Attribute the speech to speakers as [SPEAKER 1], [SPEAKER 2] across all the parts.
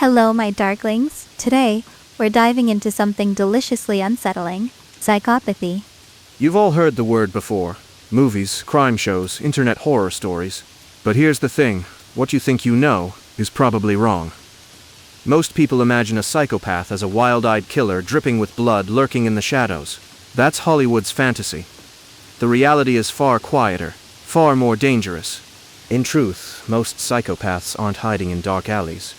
[SPEAKER 1] Hello, my darklings. Today, we're diving into something deliciously unsettling: psychopathy.
[SPEAKER 2] You've all heard the word before. Movies, crime shows, internet horror stories. But here's the thing, what you think you know is probably wrong. Most people imagine a psychopath as a wild-eyed killer dripping with blood lurking in the shadows. That's Hollywood's fantasy. The reality is far quieter, far more dangerous. In truth, most psychopaths aren't hiding in dark alleys.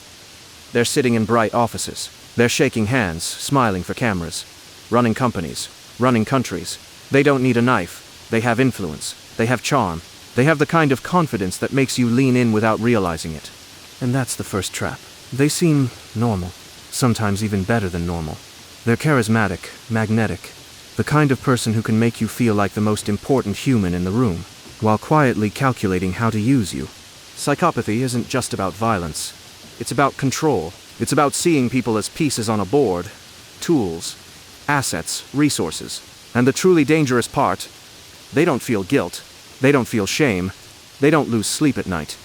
[SPEAKER 2] They're sitting in bright offices. They're shaking hands, smiling for cameras, running companies, running countries. They don't need a knife. They have influence. They have charm. They have the kind of confidence that makes you lean in without realizing it. And that's the first trap. They seem normal, sometimes even better than normal. They're charismatic, magnetic, the kind of person who can make you feel like the most important human in the room, while quietly calculating how to use you. Psychopathy isn't just about violence. It's about control. It's about seeing people as pieces on a board, tools, assets, resources. And the truly dangerous part, they don't feel guilt. They don't feel shame. They don't lose sleep at night.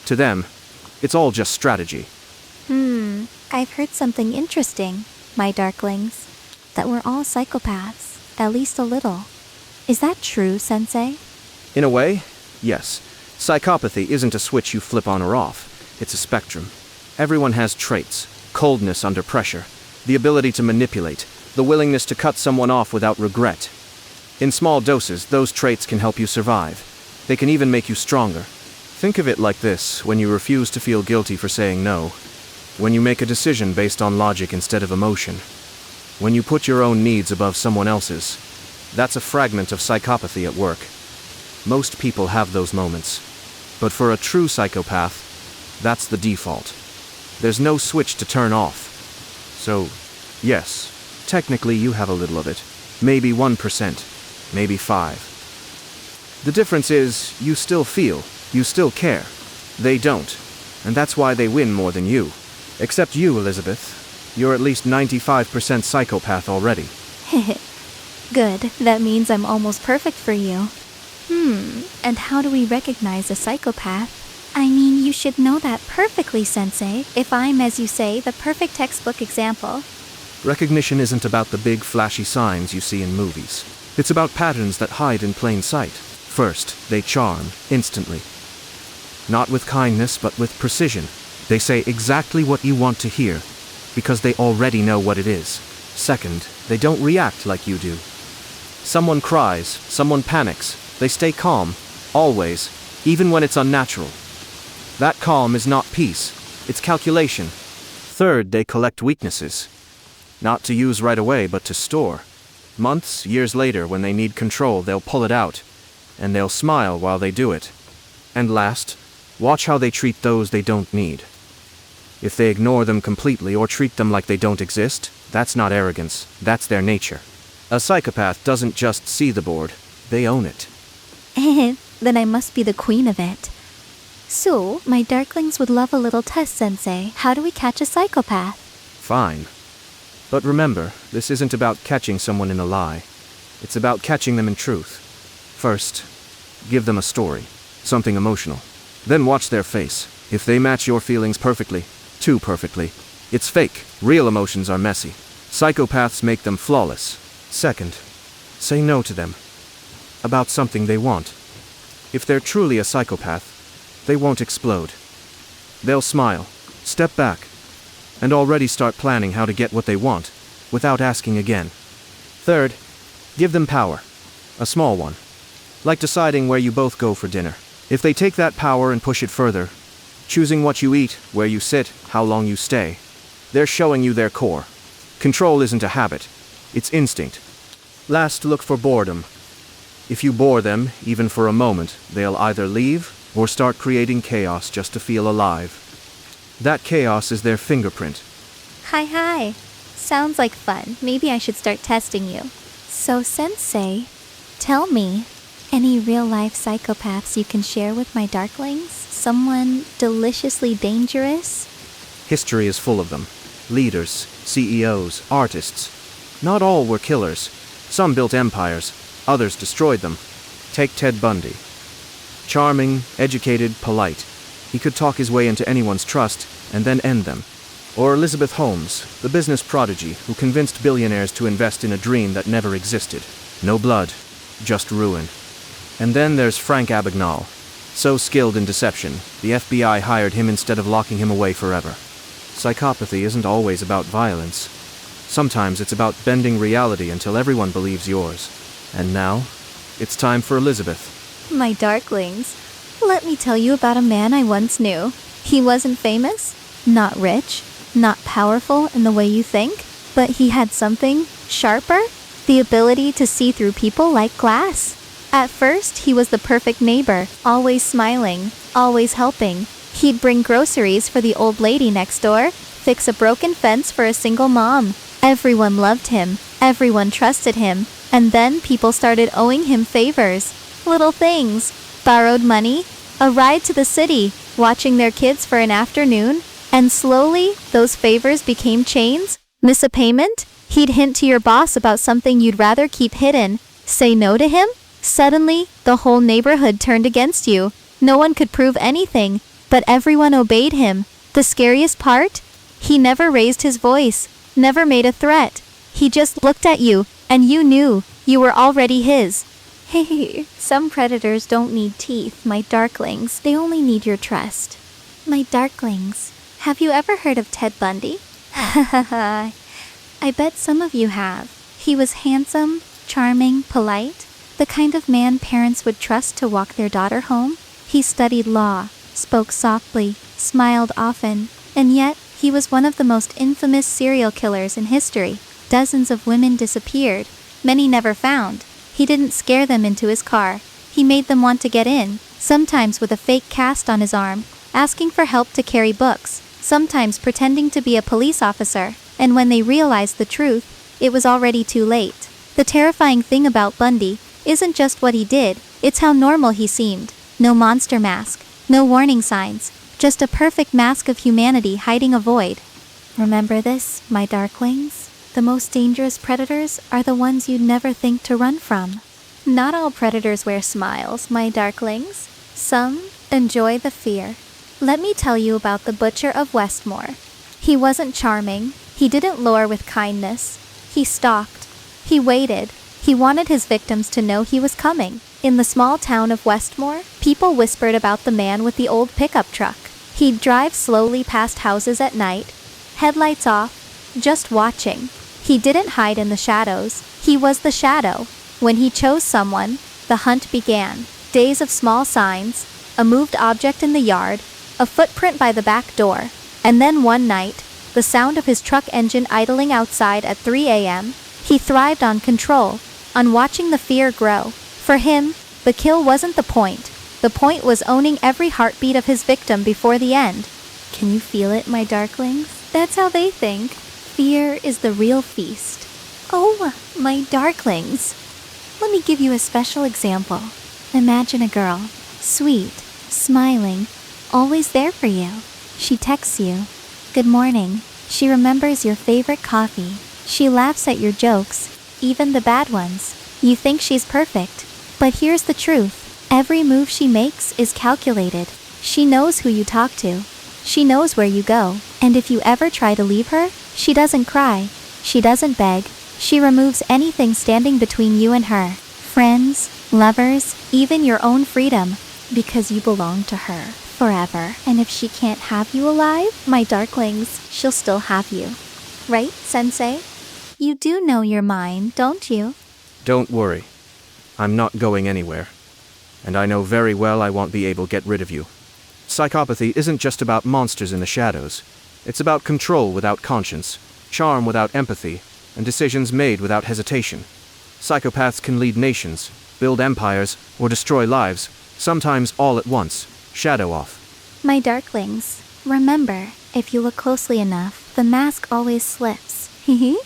[SPEAKER 2] To them, it's all just strategy.
[SPEAKER 1] I've heard something interesting, my darklings. That we're all psychopaths, at least a little. Is that true, Sensei?
[SPEAKER 2] In a way, yes. Psychopathy isn't a switch you flip on or off. It's a spectrum. Everyone has traits: coldness under pressure, the ability to manipulate, the willingness to cut someone off without regret. In small doses, those traits can help you survive. They can even make you stronger. Think of it like this: when you refuse to feel guilty for saying no, when you make a decision based on logic instead of emotion, when you put your own needs above someone else's, that's a fragment of psychopathy at work. Most people have those moments. But for a true psychopath, that's the default. There's no switch to turn off. So, yes, technically you have a little of it. Maybe 1%, maybe 5%. The difference is, you still feel, you still care. They don't. And that's why they win more than you. Except you, Elizabeth. You're at least 95% psychopath already.
[SPEAKER 1] Good, that means I'm almost perfect for you. And how do we recognize a psychopath? I mean, you should know that perfectly, Sensei, if I'm, as you say, the perfect textbook example.
[SPEAKER 2] Recognition isn't about the big flashy signs you see in movies. It's about patterns that hide in plain sight. First, they charm, instantly. Not with kindness, but with precision. They say exactly what you want to hear, because they already know what it is. Second, they don't react like you do. Someone cries, someone panics. They stay calm, always, even when it's unnatural. That calm is not peace, it's calculation. Third, they collect weaknesses. Not to use right away, but to store. Months, years later, when they need control, they'll pull it out, and they'll smile while they do it. And last, watch how they treat those they don't need. If they ignore them completely or treat them like they don't exist, that's not arrogance, that's their nature. A psychopath doesn't just see the board, they own it.
[SPEAKER 1] Then I must be the queen of it. So, my darklings would love a little test, Sensei. How do we catch a psychopath?
[SPEAKER 2] Fine. But remember, this isn't about catching someone in a lie. It's about catching them in truth. First, give them a story, something emotional. Then watch their face. If they match your feelings perfectly, too perfectly, it's fake. Real emotions are messy. Psychopaths make them flawless. Second, say no to them. About something they want. If they're truly a psychopath, they won't explode. They'll smile, step back, and already start planning how to get what they want, without asking again. Third, give them power. A small one. Like deciding where you both go for dinner. If they take that power and push it further, choosing what you eat, where you sit, how long you stay, they're showing you their core. Control isn't a habit, it's instinct. Last, look for boredom. If you bore them, even for a moment, they'll either leave or start creating chaos just to feel alive. That chaos is their fingerprint.
[SPEAKER 1] Hi. Sounds like fun. Maybe I should start testing you. So, Sensei, tell me, any real-life psychopaths you can share with my darklings? Someone deliciously dangerous?
[SPEAKER 2] History is full of them. Leaders, CEOs, artists. Not all were killers. Some built empires. Others destroyed them. Take Ted Bundy. Charming, educated, polite. He could talk his way into anyone's trust and then end them. Or Elizabeth Holmes, the business prodigy who convinced billionaires to invest in a dream that never existed. No blood, just ruin. And then there's Frank Abagnale. So skilled in deception, the FBI hired him instead of locking him away forever. Psychopathy isn't always about violence. Sometimes it's about bending reality until everyone believes yours. And now, it's time for Elizabeth.
[SPEAKER 1] My darklings, let me tell you about a man I once knew. He wasn't famous, not rich, not powerful in the way you think, but he had something sharper, the ability to see through people like glass. At first, he was the perfect neighbor, always smiling, always helping. He'd bring groceries for the old lady next door, fix a broken fence for a single mom. Everyone loved him, everyone trusted him, and then people started owing him favors. Little things, borrowed money, a ride to the city, watching their kids for an afternoon, and slowly, those favors became chains. Miss a payment? He'd hint to your boss about something you'd rather keep hidden. Say no to him? Suddenly, the whole neighborhood turned against you. No one could prove anything, but everyone obeyed him. The scariest part? He never raised his voice, never made a threat. He just looked at you, and you knew you were already his. Hey, some predators don't need teeth, my darklings. They only need your trust. My darklings, have you ever heard of Ted Bundy? I bet some of you have. He was handsome, charming, polite, the kind of man parents would trust to walk their daughter home. He studied law, spoke softly, smiled often, and yet he was one of the most infamous serial killers in history. Dozens of women disappeared, many never found. He didn't scare them into his car. He made them want to get in, sometimes with a fake cast on his arm, asking for help to carry books, sometimes pretending to be a police officer, and when they realized the truth, it was already too late. The terrifying thing about Bundy isn't just what he did, it's how normal he seemed. No monster mask, no warning signs, just a perfect mask of humanity hiding a void. Remember this, my darklings? The most dangerous predators are the ones you'd never think to run from. Not all predators wear smiles, my darklings. Some enjoy the fear. Let me tell you about the Butcher of Westmore. He wasn't charming. He didn't lure with kindness. He stalked. He waited. He wanted his victims to know he was coming. In the small town of Westmore, people whispered about the man with the old pickup truck. He'd drive slowly past houses at night, headlights off, just watching. He didn't hide in the shadows. He was the shadow. When he chose someone, the hunt began. Days of small signs, a moved object in the yard, a footprint by the back door, and then one night, the sound of his truck engine idling outside at 3 a.m. He thrived on control, on watching the fear grow. For him, the kill wasn't the point. The point was owning every heartbeat of his victim before the end. Can you feel it, my darklings? That's how they think. Fear is the real feast. Oh, my darklings. Let me give you a special example. Imagine a girl, sweet, smiling, always there for you. She texts you, "Good morning." She remembers your favorite coffee. She laughs at your jokes, even the bad ones. You think she's perfect. But here's the truth. Every move she makes is calculated. She knows who you talk to. She knows where you go. And if you ever try to leave her, she doesn't cry. She doesn't beg. She removes anything standing between you and her. Friends, lovers, even your own freedom. Because you belong to her forever. And if she can't have you alive, my darklings, she'll still have you. Right, Sensei? You do know you're mine, don't you?
[SPEAKER 2] Don't worry. I'm not going anywhere. And I know very well I won't be able to get rid of you. Psychopathy isn't just about monsters in the shadows. It's about control without conscience, charm without empathy, and decisions made without hesitation. Psychopaths can lead nations, build empires, or destroy lives, sometimes all at once. Shadow off.
[SPEAKER 1] My darklings, remember, if you look closely enough, the mask always slips. Hehe.